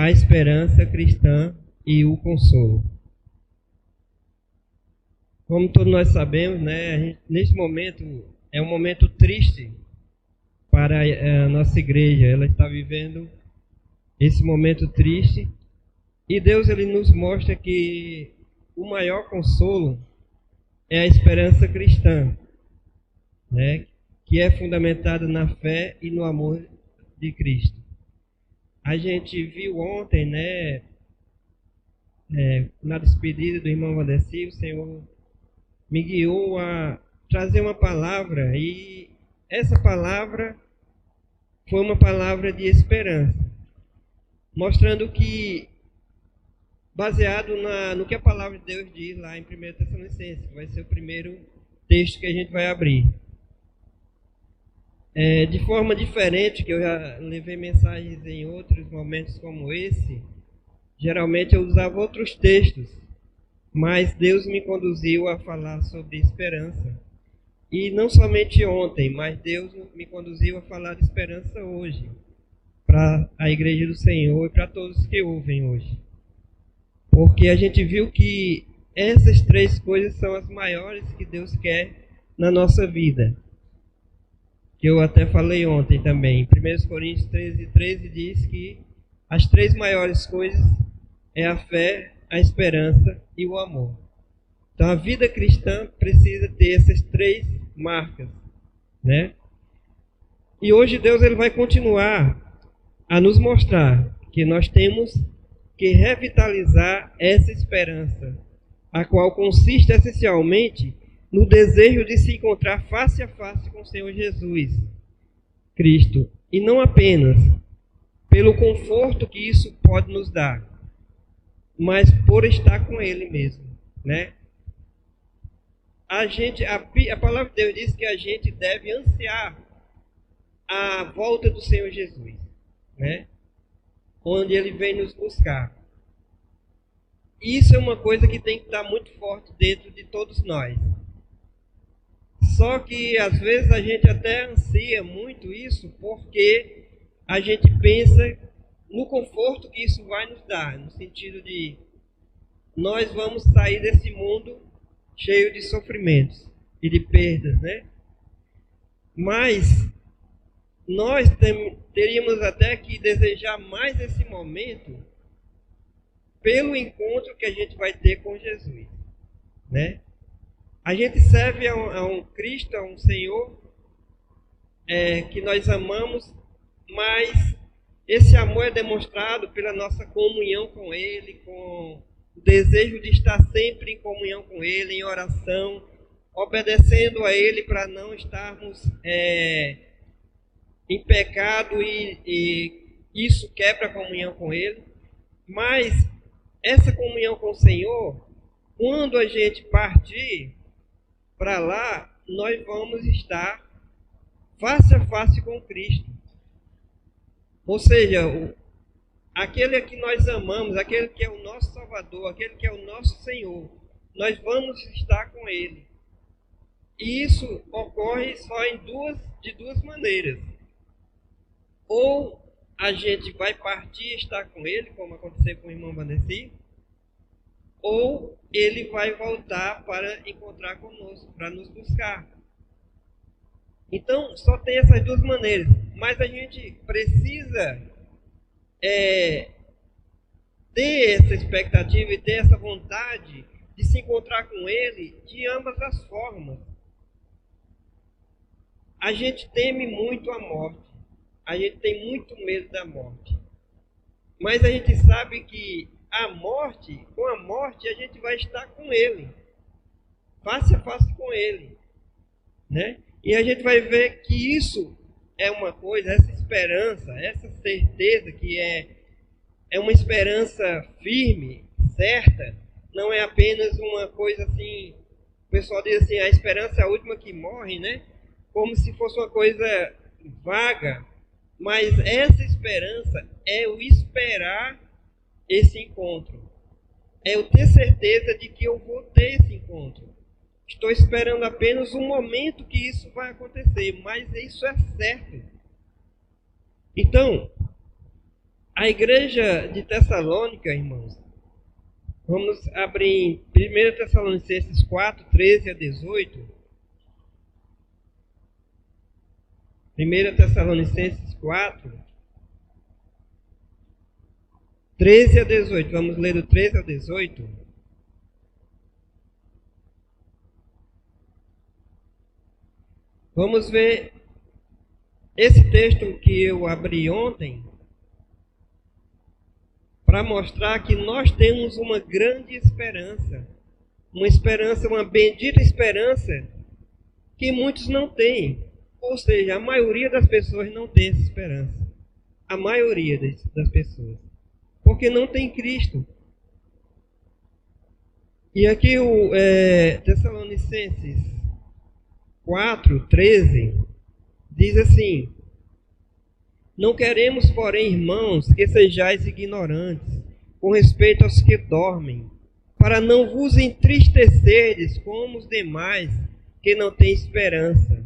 a esperança cristã e o consolo. Como todos nós sabemos, né, neste momento é um momento triste para a nossa igreja. Ela está vivendo esse momento triste e Deus ele nos mostra que o maior consolo é a esperança cristã, né, que é fundamentada na fé e no amor de Cristo. A gente viu ontem, né, na despedida do irmão Valdeci, o Senhor me guiou a trazer uma palavra, e essa palavra foi uma palavra de esperança, mostrando que, baseado no que a palavra de Deus diz lá em 1 Tessalonicenses, que vai ser o primeiro texto que a gente vai abrir. De forma diferente, que eu já levei mensagens em outros momentos como esse, geralmente eu usava outros textos, mas Deus me conduziu a falar sobre esperança. E não somente ontem, mas Deus me conduziu a falar de esperança hoje, para a igreja do Senhor e para todos que ouvem hoje. Porque a gente viu que essas três coisas são as maiores que Deus quer na nossa vida. Que eu até falei ontem também. 1 Coríntios 13 diz que as três maiores coisas é a fé, a esperança e o amor. Então a vida cristã precisa ter essas três marcas, né? E hoje Deus ele vai continuar a nos mostrar que nós temos que revitalizar essa esperança, a qual consiste essencialmente no desejo de se encontrar face a face com o Senhor Jesus Cristo, e não apenas pelo conforto que isso pode nos dar, mas por estar com Ele mesmo, né? A palavra de Deus diz que a gente deve ansiar a volta do Senhor Jesus, né? Onde Ele vem nos buscar. Isso é uma coisa que tem que estar muito forte dentro de todos nós. Só que às vezes a gente até ansia muito isso porque a gente pensa no conforto que isso vai nos dar, no sentido de nós vamos sair desse mundo cheio de sofrimentos e de perdas, né? Mas nós teríamos até que desejar mais esse momento pelo encontro que a gente vai ter com Jesus, né? A gente serve a um Cristo, a um Senhor que nós amamos, mas esse amor é demonstrado pela nossa comunhão com Ele, com o desejo de estar sempre em comunhão com Ele, em oração, obedecendo a Ele para não estarmos em pecado e isso quebra a comunhão com Ele. Mas essa comunhão com o Senhor, quando a gente partir para lá, nós vamos estar face a face com Cristo. Ou seja, aquele que nós amamos, aquele que é o nosso Salvador, aquele que é o nosso Senhor, nós vamos estar com Ele. E isso ocorre só de duas maneiras. Ou a gente vai partir e estar com Ele, como aconteceu com o irmão Vanessa, ou Ele vai voltar para encontrar conosco, para nos buscar. Então, só tem essas duas maneiras. Mas a gente precisa ter essa expectativa e ter essa vontade de se encontrar com Ele de ambas as formas. A gente teme muito a morte. A gente tem muito medo da morte. Mas a gente sabe que com a morte, a gente vai estar com Ele. Face a face com Ele, né? E a gente vai ver que isso é uma coisa, essa esperança, essa certeza que é uma esperança firme, certa, não é apenas uma coisa assim, o pessoal diz assim, a esperança é a última que morre, né? Como se fosse uma coisa vaga, mas essa esperança é o esperar esse encontro. É eu ter certeza de que eu vou ter esse encontro. Estou esperando apenas um momento que isso vai acontecer, mas isso é certo. Então, A igreja de Tessalônica, irmãos, vamos abrir em 1 Tessalonicenses 4, 13 a 18. 1 Tessalonicenses 4, 13 a 18. Vamos ler do 13 ao 18. Vamos ver esse texto que eu abri ontem, para mostrar que nós temos uma grande esperança, uma bendita esperança que muitos não têm. Ou seja, a maioria das pessoas não tem essa esperança. A maioria das pessoas. Porque não tem Cristo. E aqui o Tessalonicenses 4, 13, diz assim: não queremos, porém, irmãos, que sejais ignorantes com respeito aos que dormem, para não vos entristecerdes como os demais que não têm esperança.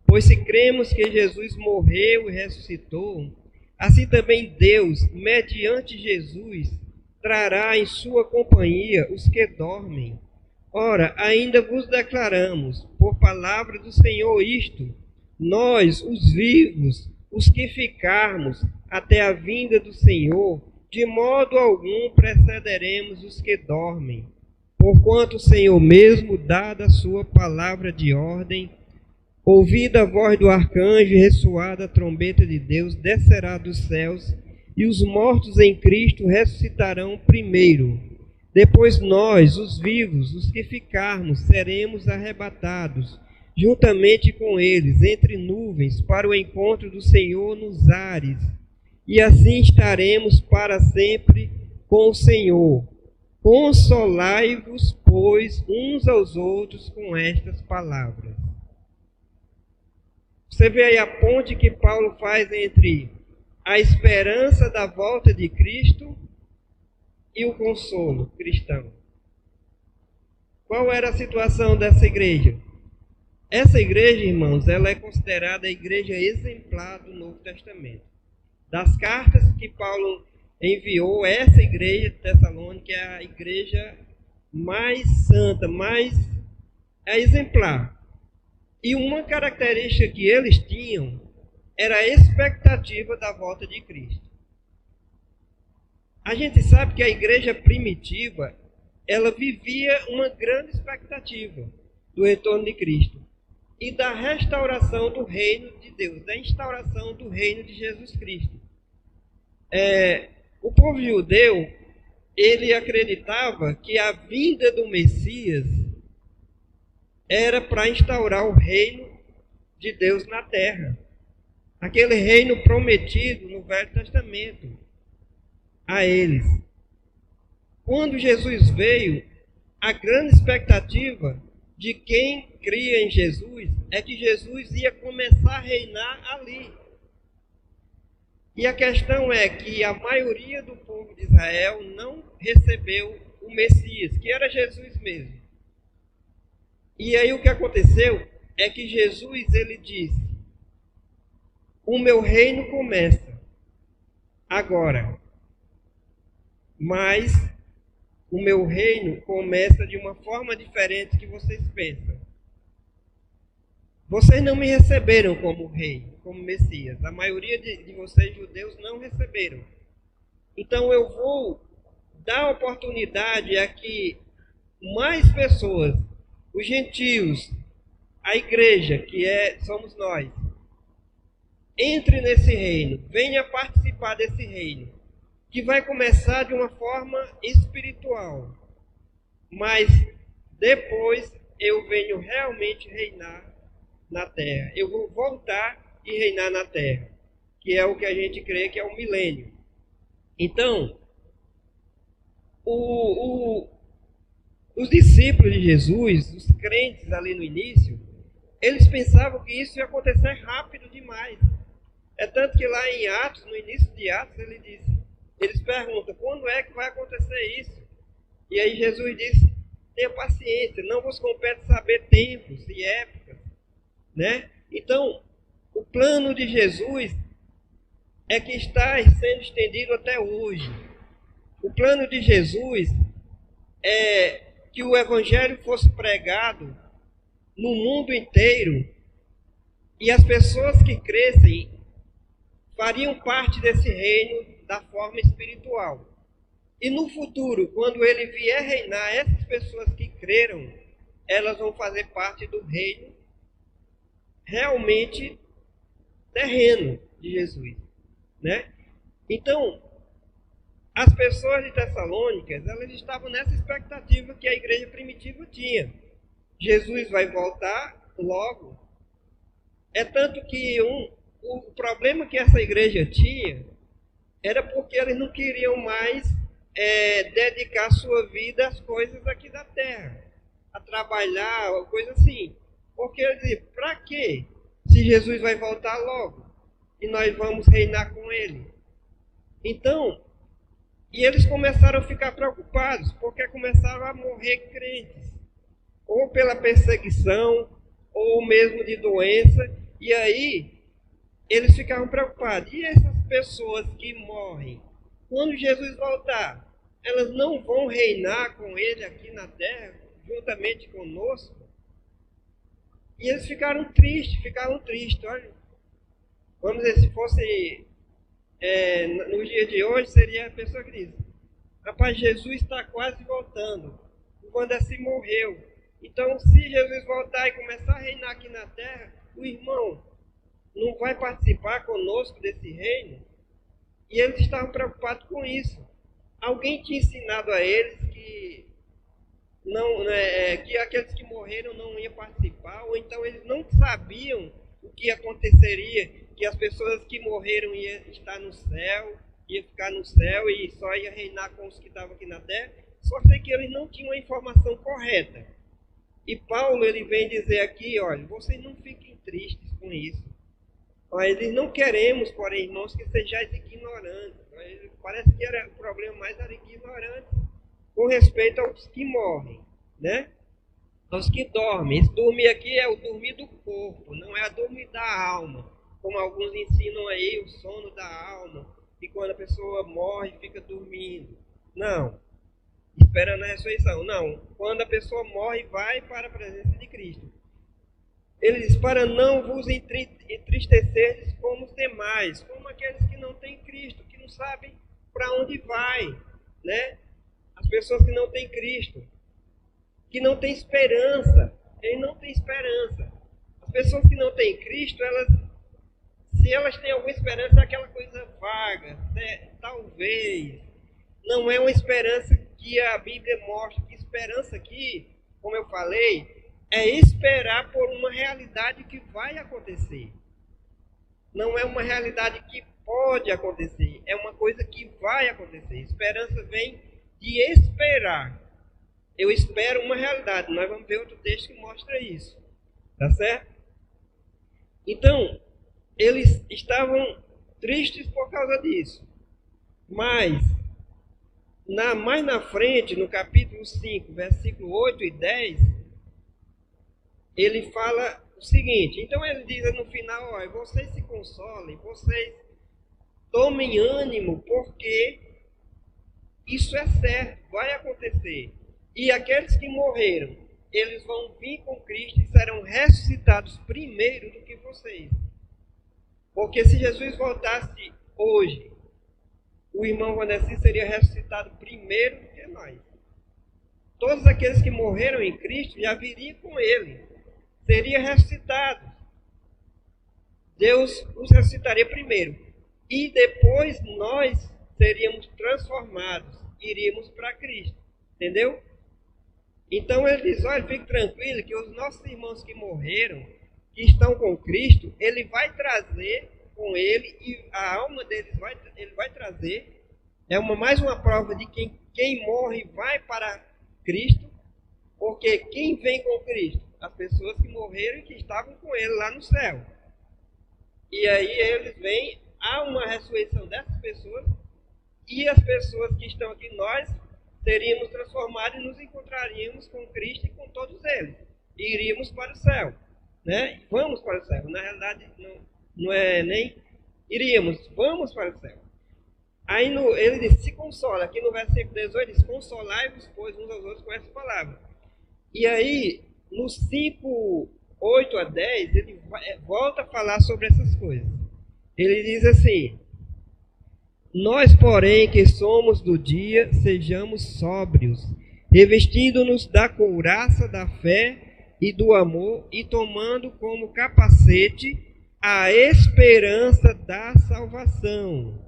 Pois se cremos que Jesus morreu e ressuscitou, assim também Deus, mediante Jesus, trará em sua companhia os que dormem. Ora, ainda vos declaramos, por palavra do Senhor, isto: nós, os vivos, os que ficarmos até a vinda do Senhor, de modo algum precederemos os que dormem. Porquanto o Senhor mesmo, dada a sua palavra de ordem, ouvida a voz do arcanjo e ressoada a trombeta de Deus, descerá dos céus, e os mortos em Cristo ressuscitarão primeiro. Depois nós, os vivos, os que ficarmos, seremos arrebatados juntamente com eles, entre nuvens, para o encontro do Senhor nos ares, e assim estaremos para sempre com o Senhor. Consolai-vos, pois, uns aos outros com estas palavras. Você vê aí a ponte que Paulo faz entre a esperança da volta de Cristo e o consolo cristão. Qual era a situação dessa igreja? Essa igreja, irmãos, ela é considerada a igreja exemplar do Novo Testamento. Das cartas que Paulo enviou, essa igreja de Tessalônica é a igreja mais santa, mais exemplar. E uma característica que eles tinham era a expectativa da volta de Cristo. A gente sabe que a igreja primitiva, ela vivia uma grande expectativa do retorno de Cristo e da restauração do reino de Deus, da instauração do reino de Jesus Cristo. O povo judeu, ele acreditava que a vinda do Messias era para instaurar o reino de Deus na terra. Aquele reino prometido no Velho Testamento a eles. Quando Jesus veio, a grande expectativa de quem cria em Jesus é que Jesus ia começar a reinar ali. E a questão é que a maioria do povo de Israel não recebeu o Messias, que era Jesus mesmo. E aí o que aconteceu é que Jesus, ele disse: o meu reino começa agora, mas o meu reino começa de uma forma diferente que vocês pensam. Vocês não me receberam como rei, como Messias. A maioria de vocês judeus não receberam. Então eu vou dar oportunidade a que mais pessoas, os gentios, a igreja, que somos nós, entre nesse reino, venha participar desse reino, que vai começar de uma forma espiritual, mas depois eu venho realmente reinar na terra. Eu vou voltar e reinar na terra, que é o que a gente crê que é o milênio. Então, os discípulos de Jesus, os crentes ali no início, eles pensavam que isso ia acontecer rápido demais. É tanto que lá em Atos, no início de Atos, eles perguntam: quando é que vai acontecer isso? E aí Jesus disse: tenha paciência, não vos compete saber tempos e épocas, né? Então, o plano de Jesus é que está sendo estendido até hoje. O plano de Jesus é que o Evangelho fosse pregado no mundo inteiro e as pessoas que crescem fariam parte desse reino da forma espiritual. E no futuro, quando ele vier reinar, essas pessoas que creram, elas vão fazer parte do reino realmente terreno de Jesus, né? Então, as pessoas de Tessalônica, elas estavam nessa expectativa que a igreja primitiva tinha. Jesus vai voltar logo. É tanto que o problema que essa igreja tinha era porque eles não queriam mais dedicar sua vida às coisas aqui da terra, a trabalhar, coisa assim. Porque eles diziam, para quê? Se Jesus vai voltar logo e nós vamos reinar com ele. Então, e eles começaram a ficar preocupados, porque começaram a morrer crentes, ou pela perseguição, ou mesmo de doença, e aí eles ficavam preocupados. E essas pessoas que morrem, quando Jesus voltar, elas não vão reinar com ele aqui na terra, juntamente conosco? E eles ficaram tristes. Olha, vamos dizer, se fosse no dia de hoje, seria a pessoa que diz, rapaz, Jesus está quase voltando, quando assim morreu. Então, se Jesus voltar e começar a reinar aqui na terra, o irmão não vai participar conosco desse reino? E eles estavam preocupados com isso. Alguém tinha ensinado a eles que que aqueles que morreram não iam participar, ou então eles não sabiam o que aconteceria, que as pessoas que morreram iam estar no céu, ia ficar no céu e só ia reinar com os que estavam aqui na terra. Só sei que eles não tinham a informação correta. E Paulo, ele vem dizer aqui, olha, vocês não fiquem tristes com isso. Olha, eles não queremos, porém, irmãos, que sejais ignorantes. Olha, parece que o problema mais era ignorante com respeito aos que morrem, né? Aos que dormem. Esse dormir aqui é o dormir do corpo, não é a dormir da alma. Como alguns ensinam aí, o sono da alma, e quando a pessoa morre, fica dormindo. Não. Esperando a ressurreição. Não. Quando a pessoa morre, vai para a presença de Cristo. Ele diz, para não vos entristecerdes como os demais, como aqueles que não têm Cristo, que não sabem para onde vai, né? As pessoas que não têm Cristo, que não têm esperança, ele não tem esperança. As pessoas que não têm Cristo, se elas têm alguma esperança, é aquela coisa vaga, né? Talvez. Não é uma esperança que a Bíblia mostra. Que esperança aqui, como eu falei, é esperar por uma realidade que vai acontecer. Não é uma realidade que pode acontecer, é uma coisa que vai acontecer. Esperança vem de esperar. Eu espero uma realidade. Nós vamos ver outro texto que mostra isso. Tá certo? Então, eles estavam tristes por causa disso. Mas, mais na frente, no capítulo 5, versículo 8 e 10, ele fala o seguinte. Então ele diz no final, olha, vocês se consolem, vocês tomem ânimo, porque isso é certo, vai acontecer. E aqueles que morreram, eles vão vir com Cristo e serão ressuscitados primeiro do que vocês. Porque se Jesus voltasse hoje, o irmão Vanessa seria ressuscitado primeiro do que nós. Todos aqueles que morreram em Cristo já viriam com ele, seriam ressuscitados. Deus os ressuscitaria primeiro. E depois nós seríamos transformados, iríamos para Cristo. Entendeu? Então ele diz, olha, fique tranquilo que os nossos irmãos que morreram, que estão com Cristo, ele vai trazer com ele, e a alma deles ele vai trazer. É mais uma prova de que quem morre vai para Cristo, porque quem vem com Cristo? As pessoas que morreram e que estavam com ele lá no céu. E aí eles vêm, há uma ressurreição dessas pessoas, e as pessoas que estão aqui, nós seríamos transformados e nos encontraríamos com Cristo e com todos eles. E iríamos para o céu. Né? Vamos para o céu. Na realidade, não é nem vamos para o céu. Aí ele diz, se consola. Aqui no versículo 18 diz, consolai-vos, pois, uns aos outros com essa palavra. E aí, no 5, 8 a 10, ele volta a falar sobre essas coisas. Ele diz assim, nós, porém, que somos do dia, sejamos sóbrios, revestindo-nos da couraça da fé e do amor, e tomando como capacete a esperança da salvação.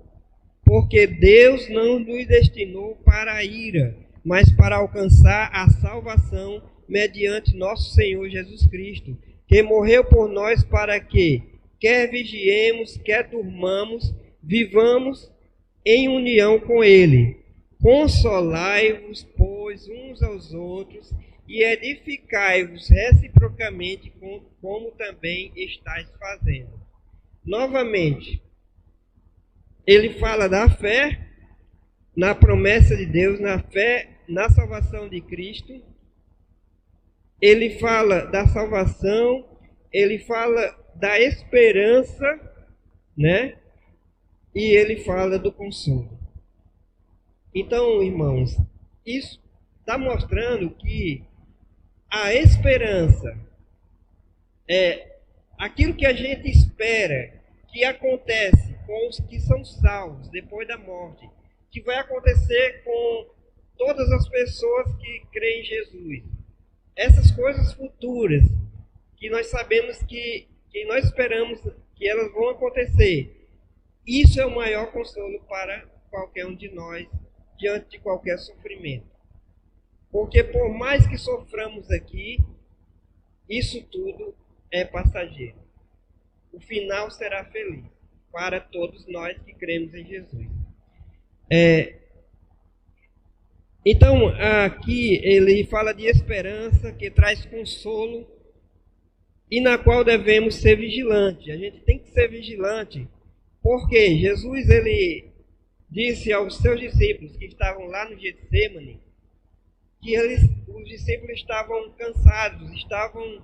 Porque Deus não nos destinou para a ira, mas para alcançar a salvação mediante nosso Senhor Jesus Cristo, que morreu por nós para que, quer vigiemos, quer durmamos, vivamos em união com Ele. Consolai-vos, pois, uns aos outros, e edificai-vos reciprocamente, como também estáis fazendo. Novamente, ele fala da fé, na promessa de Deus, na fé, na salvação de Cristo. Ele fala da salvação, ele fala da esperança, né? E ele fala do consolo. Então, irmãos, isso está mostrando que a esperança é aquilo que a gente espera que acontece com os que são salvos depois da morte, que vai acontecer com todas as pessoas que creem em Jesus. Essas coisas futuras que nós sabemos que nós esperamos que elas vão acontecer. Isso é o maior consolo para qualquer um de nós diante de qualquer sofrimento. Porque por mais que soframos aqui, isso tudo é passageiro. O final será feliz para todos nós que cremos em Jesus. Então, aqui ele fala de esperança que traz consolo e na qual devemos ser vigilantes. A gente tem que ser vigilante, porque Jesus ele disse aos seus discípulos que estavam lá no Getsêmani que os discípulos estavam cansados, estavam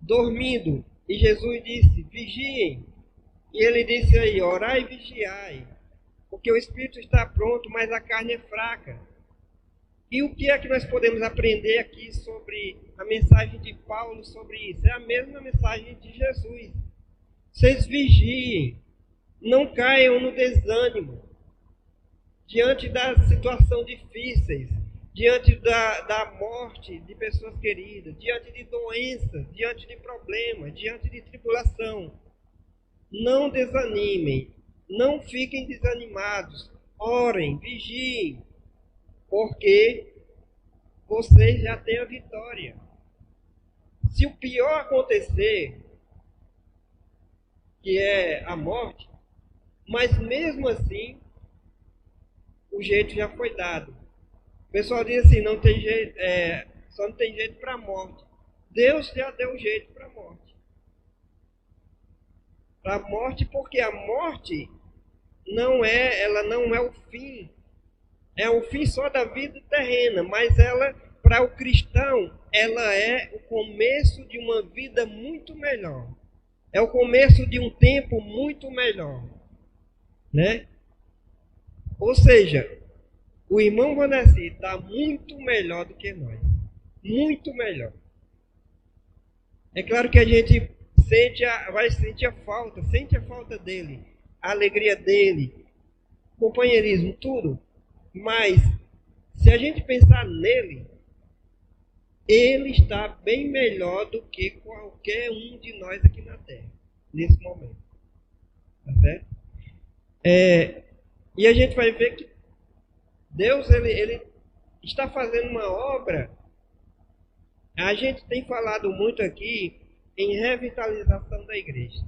dormindo. E Jesus disse, vigiem. E ele disse aí, orai e vigiai, porque o espírito está pronto, mas a carne é fraca. E o que é que nós podemos aprender aqui sobre a mensagem de Paulo sobre isso? É a mesma mensagem de Jesus. Vocês vigiem, não caiam no desânimo, diante da situação difíceis, diante da morte de pessoas queridas, diante de doenças, diante de problemas, diante de tribulação. Não desanimem, não fiquem desanimados, orem, vigiem, porque vocês já têm a vitória. Se o pior acontecer, que é a morte, mas mesmo assim, o jeito já foi dado. O pessoal diz assim, não tem jeito, só não tem jeito para a morte. Deus já deu um jeito para a morte. Para a morte, porque a morte ela não é o fim. É o fim só da vida terrena, mas ela, para o cristão, ela é o começo de uma vida muito melhor. É o começo de um tempo muito melhor, né? Ou seja, o irmão Vanessa está muito melhor do que nós. Muito melhor. É claro que a gente vai sentir sente a falta dele, a alegria dele, companheirismo, tudo. Mas, se a gente pensar nele, ele está bem melhor do que qualquer um de nós aqui na Terra, nesse momento. Tá certo? E a gente vai ver que Deus ele está fazendo uma obra. A gente tem falado muito aqui em revitalização da igreja.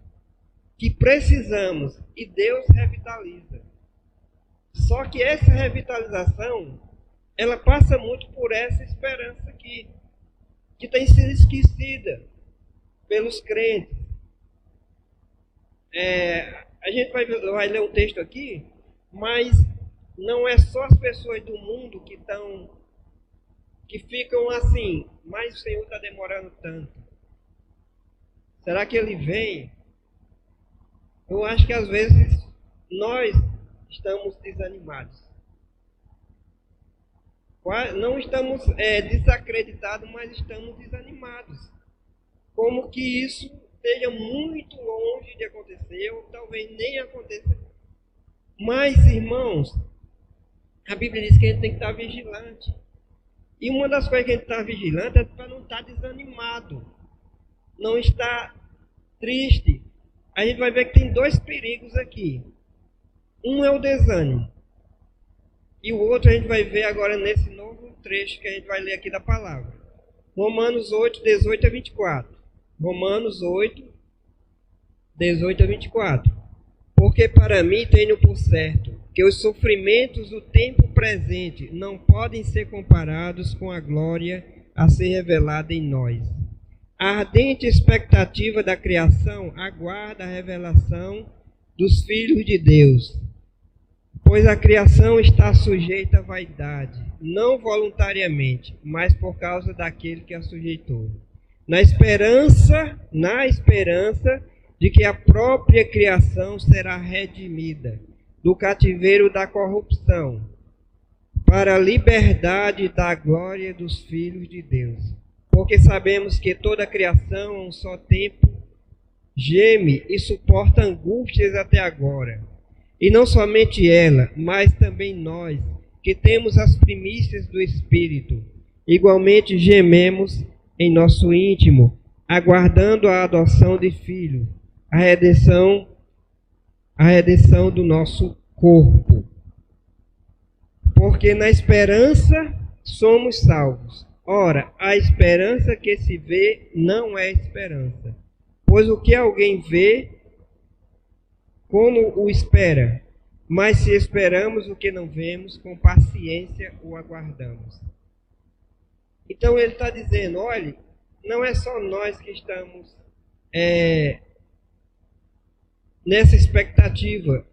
Que precisamos, e Deus revitaliza. Só que essa revitalização, ela passa muito por essa esperança aqui, que tem sido esquecida pelos crentes. A gente vai ler um texto aqui, mas não é só as pessoas do mundo que ficam assim, mas o Senhor está demorando tanto. Será que Ele vem? Eu acho que às vezes nós estamos desanimados. Não estamos desacreditados, mas estamos desanimados. Como que isso esteja muito longe de acontecer, ou talvez nem aconteça. Mas, irmãos, a Bíblia diz que a gente tem que estar vigilante. E uma das coisas que a gente está vigilante é para não estar desanimado, não estar triste. A gente vai ver que tem dois perigos aqui. Um é o desânimo. E o outro a gente vai ver agora nesse novo trecho que a gente vai ler aqui da palavra. Romanos 8, 18 a 24. Romanos 8, 18 a 24. Porque para mim tenho por certo que os sofrimentos do tempo presente não podem ser comparados com a glória a ser revelada em nós. A ardente expectativa da criação aguarda a revelação dos filhos de Deus. Pois a criação está sujeita à vaidade, não voluntariamente, mas por causa daquele que a sujeitou. Na esperança de que a própria criação será redimida do cativeiro da corrupção, para a liberdade da glória dos filhos de Deus. Porque sabemos que toda a criação, a um só tempo, geme e suporta angústias até agora. E não somente ela, mas também nós, que temos as primícias do Espírito, igualmente gememos em nosso íntimo, aguardando a adoção de filho, a redenção do nosso corpo. Porque na esperança somos salvos. Ora, a esperança que se vê não é esperança. Pois o que alguém vê, como o espera? Mas se esperamos o que não vemos, com paciência o aguardamos. Então ele está dizendo, olha, não é só nós que estamos nessa expectativa.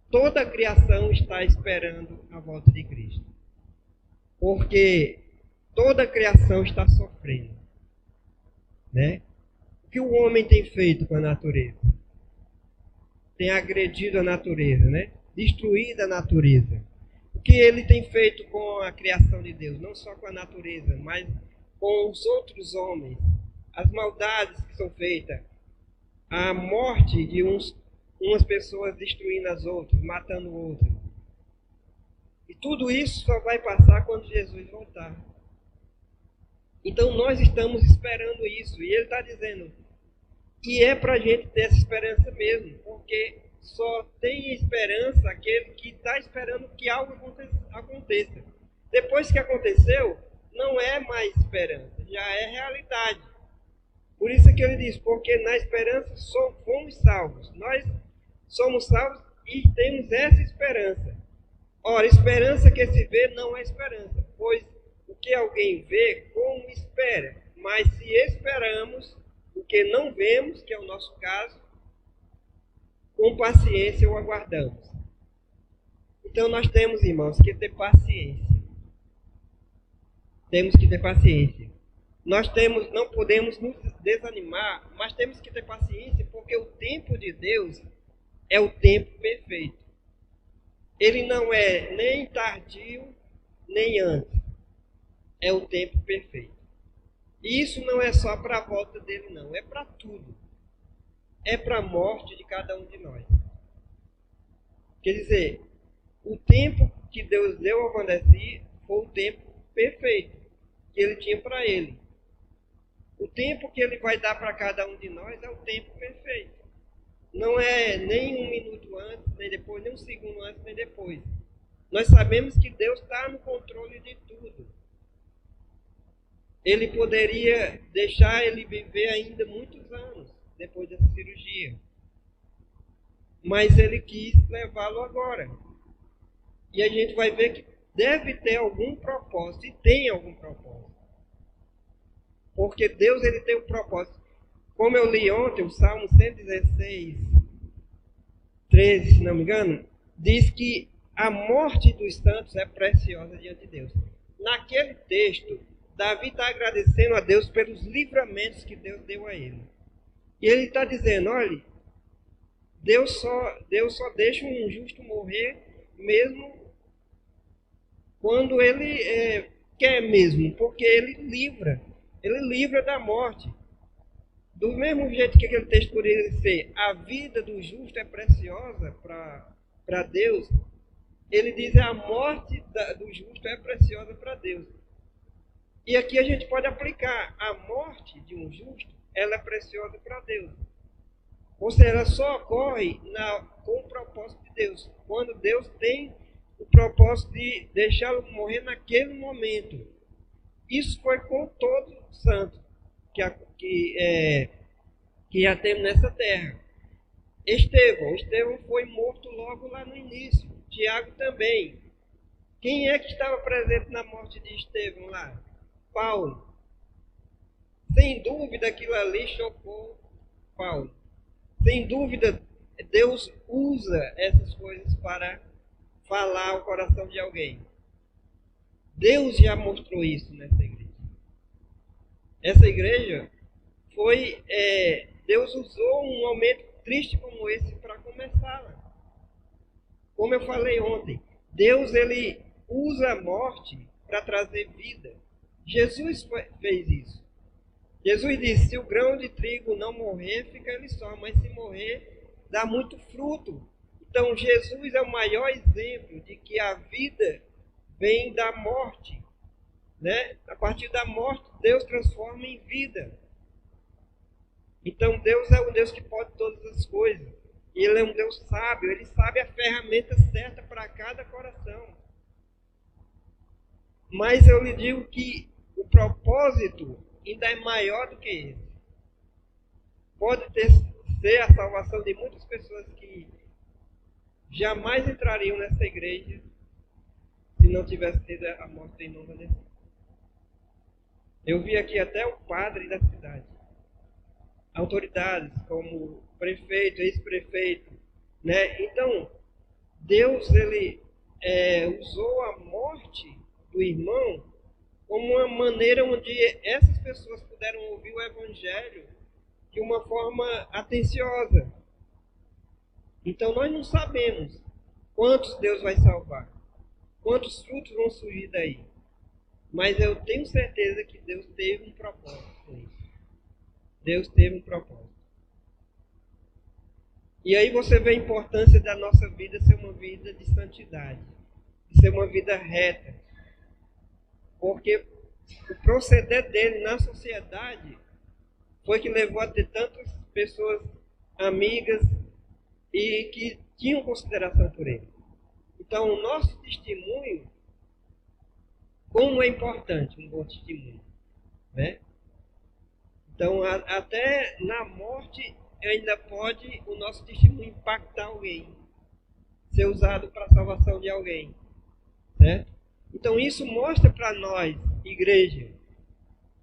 Toda a criação está esperando a volta de Cristo. Porque toda a criação está sofrendo. Né? O que o homem tem feito com a natureza? Tem agredido a natureza, né? Destruído a natureza. O que ele tem feito com a criação de Deus? Não só com a natureza, mas com os outros homens. As maldades que são feitas. A morte de umas pessoas destruindo as outras, matando outras. E tudo isso só vai passar quando Jesus voltar. Então nós estamos esperando isso. E ele está dizendo, e é para a gente ter essa esperança mesmo, porque só tem esperança aquele que está esperando que algo aconteça. Depois que aconteceu, não é mais esperança, já é realidade. Por isso que ele diz, porque na esperança fomos salvos. Nós somos salvos e temos essa esperança. Ora, esperança que se vê não é esperança, pois o que alguém vê, como espera. Mas se esperamos o que não vemos, que é o nosso caso, com paciência o aguardamos. Então nós temos, irmãos, que ter paciência. Temos que ter paciência. Não podemos nos desanimar, mas temos que ter paciência, porque o tempo de Deus é o tempo perfeito. Ele não é nem tardio, nem antes. É o tempo perfeito. E isso não é só para a volta dele, não. É para tudo. É para a morte de cada um de nós. Quer dizer, o tempo que Deus deu ao Vanessa foi o tempo perfeito que ele tinha para ele. O tempo que ele vai dar para cada um de nós é o tempo perfeito. Não é nem um minuto antes, nem depois, nem um segundo antes, nem depois. Nós sabemos que Deus está no controle de tudo. Ele poderia deixar ele viver ainda muitos anos depois dessa cirurgia. Mas ele quis levá-lo agora. E a gente vai ver que deve ter algum propósito, e tem algum propósito. Porque Deus ele tem um propósito. Como eu li ontem, o Salmo 116, 13, se não me engano, diz que a morte dos santos é preciosa diante de Deus. Naquele texto, Davi está agradecendo a Deus pelos livramentos que Deus deu a ele. E ele está dizendo, olha, Deus só deixa um justo morrer mesmo quando ele quer mesmo, porque ele livra da morte. Do mesmo jeito que aquele texto poderia ser, a vida do justo é preciosa para Deus, ele diz a morte do justo é preciosa para Deus. E aqui a gente pode aplicar, a morte de um justo, ela é preciosa para Deus. Ou seja, ela só ocorre com o propósito de Deus, quando Deus tem o propósito de deixá-lo morrer naquele momento. Isso foi com todo santo que já temos nessa terra. Estevão foi morto logo lá no início. Tiago também. Quem é que estava presente na morte de Estevão lá? Paulo. Sem dúvida aquilo ali chocou Paulo. Sem dúvida Deus usa essas coisas para falar ao coração de alguém. Deus já mostrou isso nessa igreja. Essa igreja foi... Deus usou um momento triste como esse para começá-la. Como eu falei ontem, Deus ele usa a morte para trazer vida. Jesus fez isso. Jesus disse, se o grão de trigo não morrer, fica ele só, mas se morrer, dá muito fruto. Então Jesus é o maior exemplo de que a vida vem da morte. Né? A partir da morte, Deus transforma em vida. Então Deus é um Deus que pode todas as coisas. E Ele é um Deus sábio, Ele sabe a ferramenta certa para cada coração. Mas eu lhe digo que o propósito ainda é maior do que esse. Pode ser a salvação de muitas pessoas que jamais entrariam nessa igreja se não tivesse tido a morte em nome desse. Eu vi aqui até o padre da cidade. Autoridades como prefeito, ex-prefeito, né? Então, Deus ele usou a morte do irmão como uma maneira onde essas pessoas puderam ouvir o evangelho de uma forma atenciosa. Então, nós não sabemos quantos Deus vai salvar, quantos frutos vão surgir daí. Mas eu tenho certeza que Deus teve um propósito com isso. Deus teve um propósito. E aí você vê a importância da nossa vida ser uma vida de santidade, de ser uma vida reta. Porque o proceder dele na sociedade foi que levou a ter tantas pessoas amigas e que tinham consideração por ele. Então, o nosso testemunho, como é importante um bom testemunho, né? Então, até na morte, ainda pode o nosso testemunho impactar alguém, ser usado para a salvação de alguém, certo? Então, isso mostra para nós, igreja,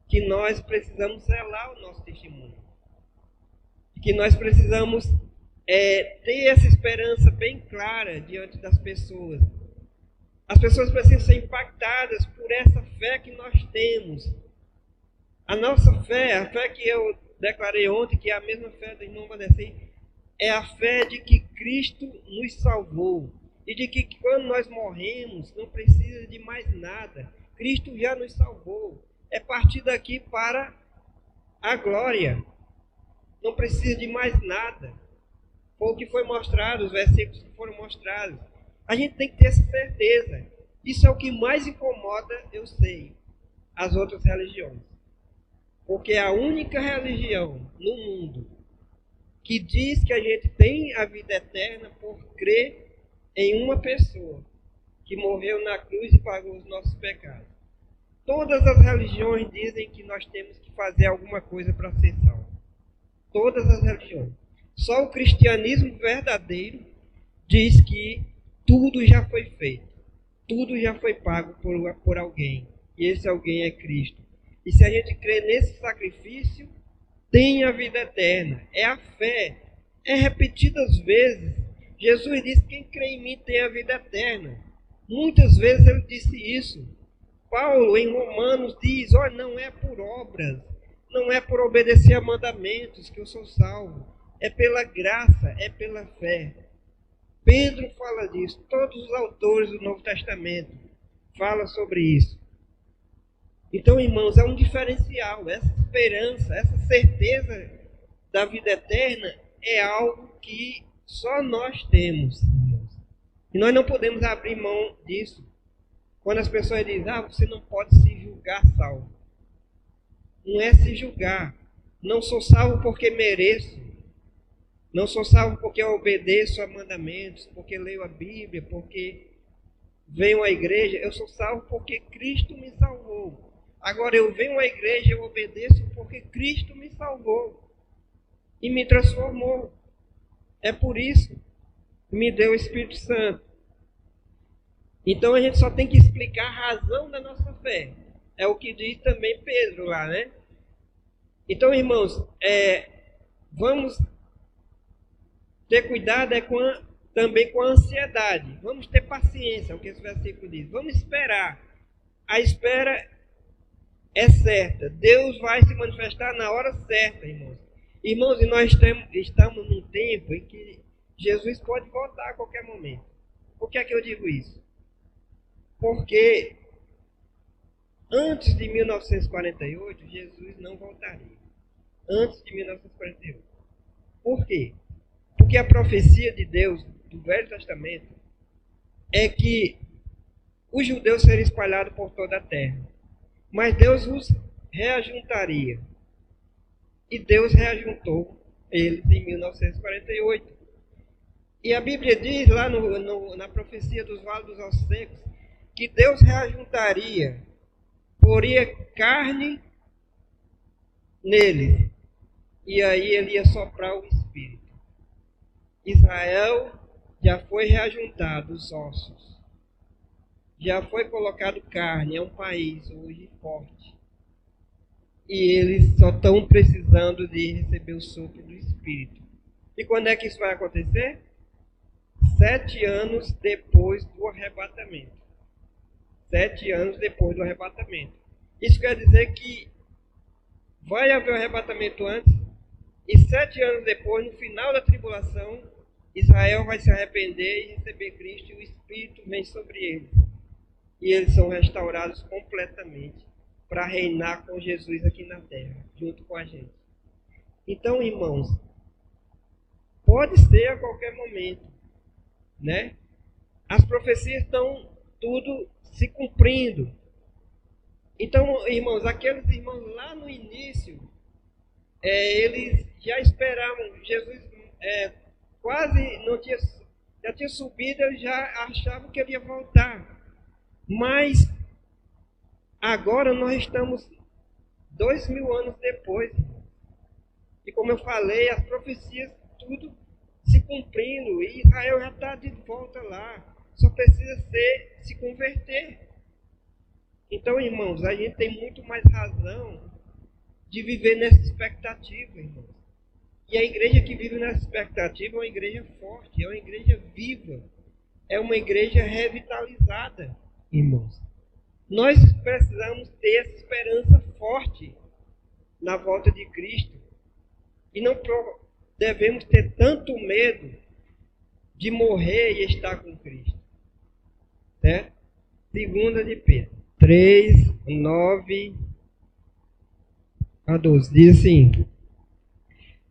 que nós precisamos zelar o nosso testemunho, que nós precisamos ter essa esperança bem clara diante das pessoas. As pessoas precisam ser impactadas por essa fé que nós temos. A nossa fé, a fé que eu declarei ontem, que é a mesma fé do irmão Vanessa, é a fé de que Cristo nos salvou. E de que quando nós morremos, não precisa de mais nada. Cristo já nos salvou. É partir daqui para a glória. Não precisa de mais nada. Foi o que foi mostrado, os versículos que foram mostrados. A gente tem que ter essa certeza. Isso é o que mais incomoda, eu sei, as outras religiões. Porque a única religião no mundo que diz que a gente tem a vida eterna por crer em uma pessoa que morreu na cruz e pagou os nossos pecados. Todas as religiões dizem que nós temos que fazer alguma coisa para ser salvo. Todas as religiões. Só o cristianismo verdadeiro diz que tudo já foi feito. Tudo já foi pago por alguém. E esse alguém é Cristo. E se a gente crê nesse sacrifício, tem a vida eterna. É a fé. É repetidas vezes. Jesus disse, quem crê em mim tem a vida eterna. Muitas vezes ele disse isso. Paulo, em Romanos, diz, não é por obras, não é por obedecer a mandamentos que eu sou salvo. é pela graça, é pela fé. Pedro fala disso, todos os autores do Novo Testamento falam sobre isso. Então, irmãos, é um diferencial, essa esperança, essa certeza da vida eterna é algo que só nós temos, irmãos. E nós não podemos abrir mão disso. Quando as pessoas dizem, você não pode se julgar salvo. Não é se julgar. Não sou salvo porque mereço. Não sou salvo porque eu obedeço a mandamentos, porque leio a Bíblia, porque venho à igreja. Eu sou salvo porque Cristo me salvou. Agora eu venho à igreja e eu obedeço porque Cristo me salvou e me transformou. É por isso que me deu o Espírito Santo. Então a gente só tem que explicar a razão da nossa fé. É o que diz também Pedro lá, né? Então, irmãos, vamos ter cuidado também com a ansiedade. Vamos ter paciência, é o que esse versículo diz. Vamos esperar. A espera é certa. Deus vai se manifestar na hora certa, irmãos. Irmãos, e nós estamos num tempo em que Jesus pode voltar a qualquer momento. Por que é que eu digo isso? Porque antes de 1948, Jesus não voltaria. Antes de 1948. Por quê? Porque a profecia de Deus, do Velho Testamento, é que os judeus seriam espalhados por toda a terra. Mas Deus os reajuntaria. E Deus reajuntou eles em 1948. E a Bíblia diz lá na profecia dos Vales dos Ossos Secos, que Deus reajuntaria, poria carne neles, e aí ele ia soprar o Espírito. Israel já foi reajuntado, os ossos. Já foi colocado carne, é um país hoje forte. E eles só estão precisando de receber o sopro do Espírito. E quando é que isso vai acontecer? 7 anos depois do arrebatamento. 7 anos depois do arrebatamento. Isso quer dizer que vai haver o arrebatamento antes, e 7 anos depois, no final da tribulação, Israel vai se arrepender e receber Cristo, e o Espírito vem sobre eles. E eles são restaurados completamente para reinar com Jesus aqui na terra, junto com a gente. Então, irmãos, pode ser a qualquer momento, né? As profecias estão tudo se cumprindo. Então, irmãos, aqueles irmãos lá no início, eles já esperavam, Jesus quase não tinha, já tinha subido, eles já achavam que ele ia voltar. Mas agora nós estamos 2000 anos depois. E como eu falei, as profecias tudo se cumprindo. E Israel já está de volta lá. Só precisa se converter. Então, irmãos, a gente tem muito mais razão de viver nessa expectativa, irmãos. E a igreja que vive nessa expectativa é uma igreja forte, é uma igreja viva, é uma igreja revitalizada, irmãos. Nós precisamos ter essa esperança forte na volta de Cristo. E não devemos ter tanto medo de morrer e estar com Cristo. Certo? 2 de Pedro 3, 9 a 12. Diz assim: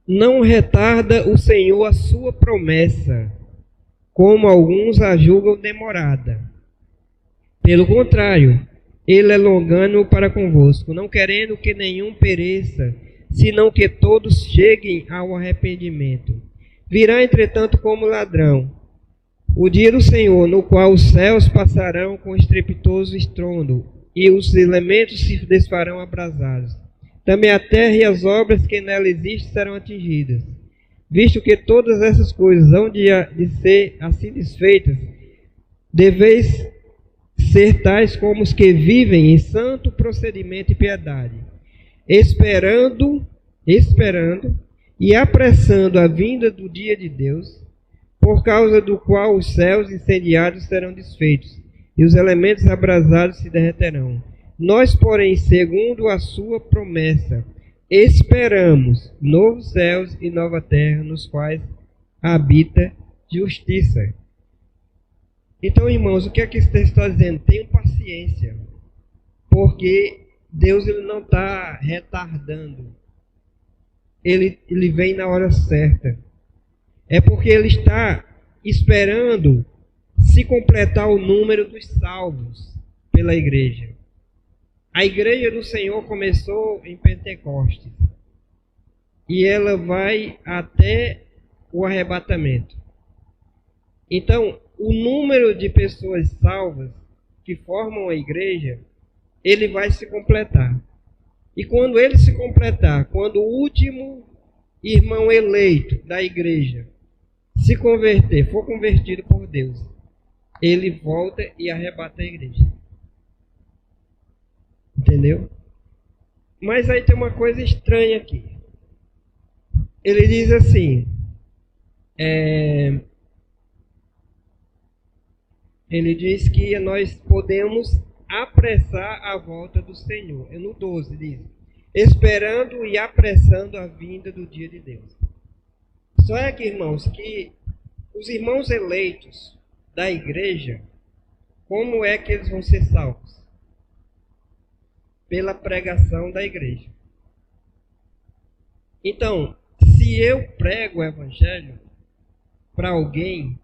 não retarda o Senhor a sua promessa, como alguns a julgam demorada. Pelo contrário, ele é longânimo para convosco, não querendo que nenhum pereça, senão que todos cheguem ao arrependimento. Virá, entretanto, como ladrão o dia do Senhor, no qual os céus passarão com estrepitoso estrondo, e os elementos se desfarão abrasados. Também a terra e as obras que nela existem serão atingidas. Visto que todas essas coisas hão de ser assim desfeitas, deveis ser tais como os que vivem em santo procedimento e piedade, esperando e apressando a vinda do dia de Deus, por causa do qual os céus incendiados serão desfeitos, e os elementos abrasados se derreterão. Nós, porém, segundo a sua promessa, esperamos novos céus e nova terra, nos quais habita justiça. Então, irmãos, o que é que esse texto está dizendo? Tenham paciência, porque Deus ele não está retardando. Ele vem na hora certa. É porque Ele está esperando se completar o número dos salvos pela igreja. A igreja do Senhor começou em Pentecostes e ela vai até o arrebatamento. Então, o número de pessoas salvas que formam a igreja, ele vai se completar. E quando ele se completar, quando o último irmão eleito da igreja se converter, for convertido por Deus, ele volta e arrebata a igreja. Entendeu? Mas aí tem uma coisa estranha aqui. Ele diz assim, ele diz que nós podemos apressar a volta do Senhor. No 12 diz, esperando e apressando a vinda do dia de Deus. Só é que, irmãos, que os irmãos eleitos da igreja, como é que eles vão ser salvos? Pela pregação da igreja. Então, se eu prego o evangelho para alguém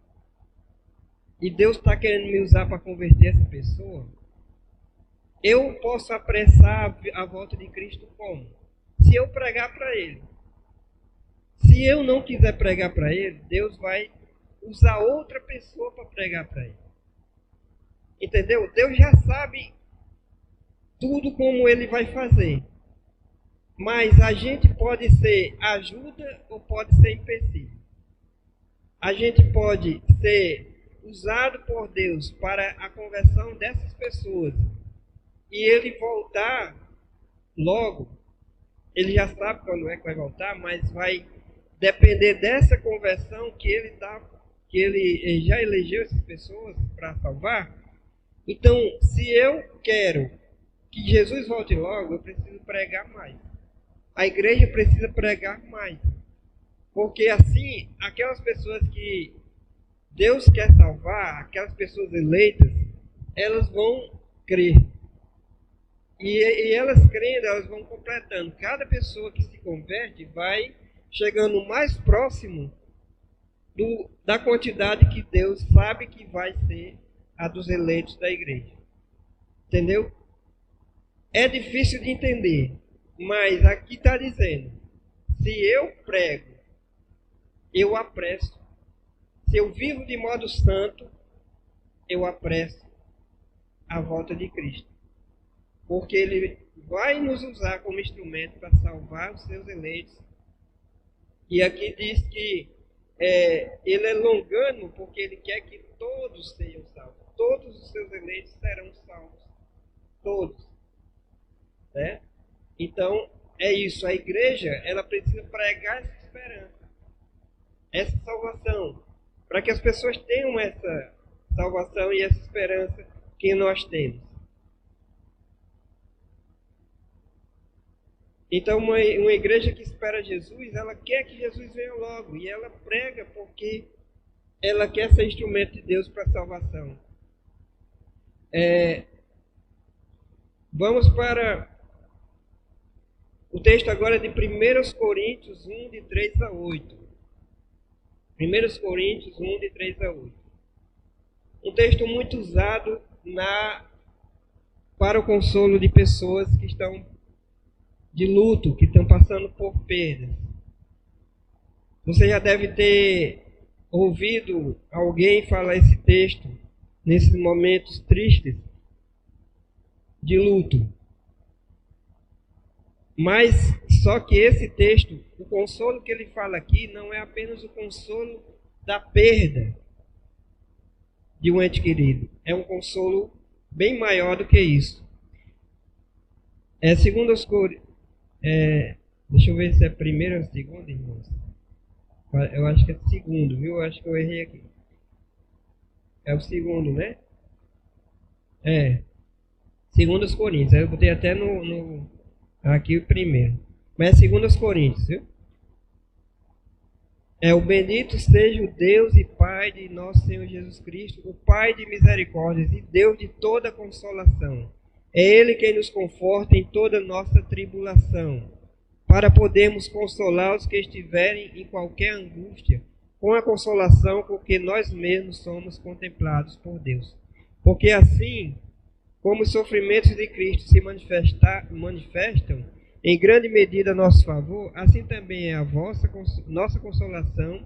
e Deus está querendo me usar para converter essa pessoa, eu posso apressar a volta de Cristo como? Se eu pregar para ele. Se eu não quiser pregar para ele, Deus vai usar outra pessoa para pregar para ele. Entendeu? Deus já sabe tudo como ele vai fazer. Mas a gente pode ser ajuda ou pode ser empecilho. A gente pode ser usado por Deus para a conversão dessas pessoas e ele voltar logo. Ele já sabe quando é que vai voltar, mas vai depender dessa conversão que ele já elegeu essas pessoas para salvar. Então, se eu quero que Jesus volte logo, eu preciso pregar mais. A igreja precisa pregar mais. Porque assim, aquelas pessoas que Deus quer salvar, aquelas pessoas eleitas, elas vão crer. E elas crendo, elas vão completando. Cada pessoa que se converte vai chegando mais próximo da quantidade que Deus sabe que vai ser a dos eleitos da igreja. Entendeu? É difícil de entender, mas aqui está dizendo, se eu prego, eu apresso. Se eu vivo de modo santo, eu apresso a volta de Cristo. Porque Ele vai nos usar como instrumento para salvar os seus eleitos. E aqui diz que Ele é longânimo porque Ele quer que todos sejam salvos. Todos os seus eleitos serão salvos. Todos. Né? Então, é isso. A igreja, ela precisa pregar essa esperança. Essa salvação. Para que as pessoas tenham essa salvação e essa esperança que nós temos. Então, uma igreja que espera Jesus, ela quer que Jesus venha logo. E ela prega porque ela quer ser instrumento de Deus para a salvação. Vamos para o texto agora de 1 Coríntios 1, de 3 a 8. 1 Coríntios 1, de 3 a 8. Um texto muito usado para o consolo de pessoas que estão de luto, que estão passando por perdas. Você já deve ter ouvido alguém falar esse texto nesses momentos tristes de luto. Mas só que esse texto, o consolo que ele fala aqui, não é apenas o consolo da perda de um ente querido. É um consolo bem maior do que isso. Segundo as cores. Deixa eu ver se é primeiro ou segundo, irmãos. Eu acho que é segundo, viu? Eu acho que eu errei aqui. É o segundo, né? Segundo os Coríntios. Aí eu botei até aqui o primeiro. Mas é 2 Coríntios, viu? O bendito seja o Deus e Pai de nosso Senhor Jesus Cristo, o Pai de misericórdias e Deus de toda consolação. É Ele quem nos conforta em toda nossa tribulação, para podermos consolar os que estiverem em qualquer angústia, com a consolação com que nós mesmos somos contemplados por Deus. Porque assim como os sofrimentos de Cristo se manifestam em grande medida a nosso favor, assim também a nossa consolação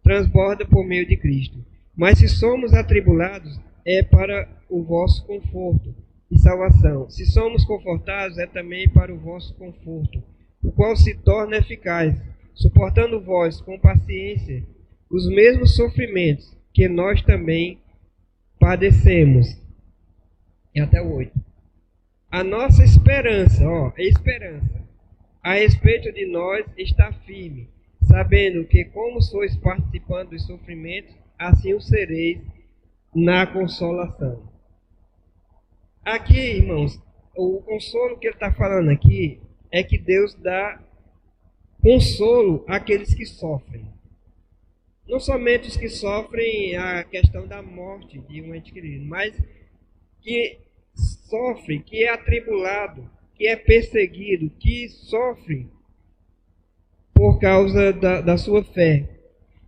transborda por meio de Cristo. Mas se somos atribulados, é para o vosso conforto e salvação. Se somos confortados, é também para o vosso conforto, o qual se torna eficaz, suportando vós com paciência os mesmos sofrimentos que nós também padecemos. E até o 8. A nossa esperança, esperança, a respeito de nós está firme, sabendo que como sois participantes dos sofrimentos, assim o sereis na consolação. Aqui, irmãos, o consolo que ele está falando aqui é que Deus dá consolo àqueles que sofrem. Não somente os que sofrem a questão da morte de um ente querido, mas que sofre, que é atribulado, que é perseguido, que sofre por causa da sua fé.